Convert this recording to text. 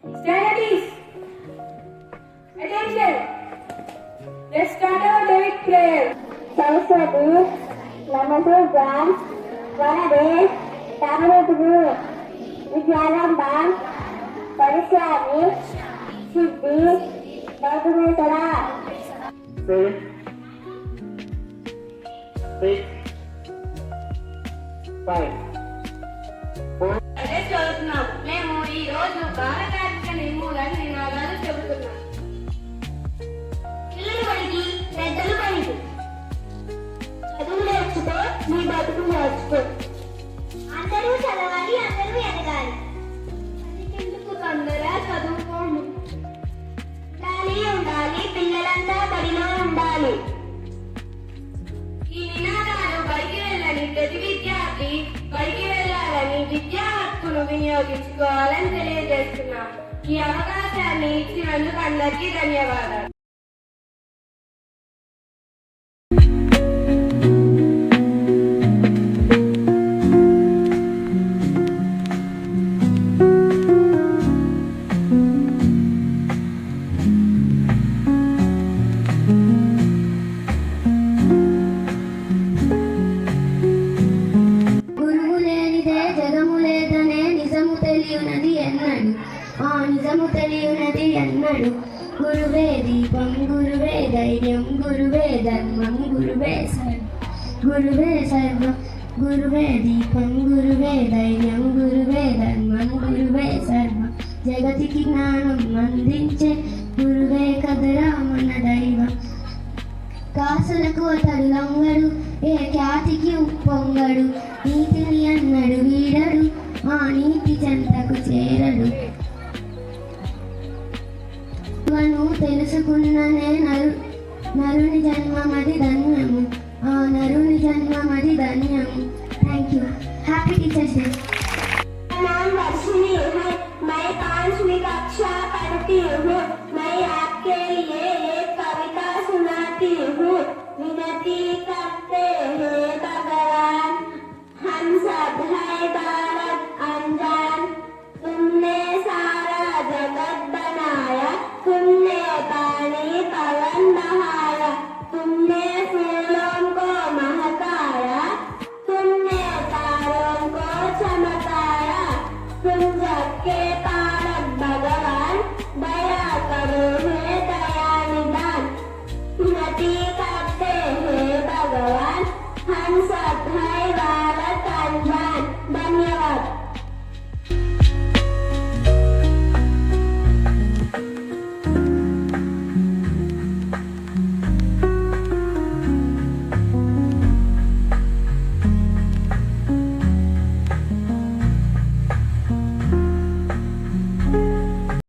Standards. Attention. Let's start our David prayer. Saraswati नमस्ते ज्ञान वरदे तामरुतु विद्यारंभ परिश्रामी सिद्धि गौतमेश्वरा 6, 5, 4. అదే చదువుతున్నాం. మేము ఈ రోజు భారతాత్మక నిర్మూలన నినాదాలు చెబుతున్నాం. పిల్లలు పనికి పెద్దలు పనికి చదువు నేర్చుకో మీ బతుకు నేర్చుకో అందరూ చదవాలి అందరూ ఎదగాలి ఎందుకు తొందరగా చదువుకోండి. ఉండాలి పిల్లలంతా బడిలో ఉండాలి. ఈ నినాదాలు బడికి వెళ్ళని ప్రతి విద్యార్థి బడికి వెళ్ళాలని విద్యా హక్కును వినియోగించుకోవాలని తెలియజేస్తున్నాం. ఈ అవకాశాన్ని ఇచ్చినందుకు అందరికీ ధన్యవాదాలు. నిజము తెలియనది ఎన్నడు గురువే దీపం గురువే ధైర్యం గురువే ధర్మం గురువే సర్వం గురువే దీపం గురువే ధైర్యం గురువే ధర్మం గురువే సర్వం జగతికి జ్ఞానం అందించే గురువే కదరా మన దైవం. కాసులకు అతడు లొంగడు ఏ ఖ్యాతికి ఉప్పొంగడు నీతిని అన్నడు వీడడు ఆ నీతి చెంతకు చేరడు. తెలుసుకున్ననే నరుని జన్మమది ధన్యము ఆ నరుని జన్మమది ధన్యము. Thank you. Happy teachers day.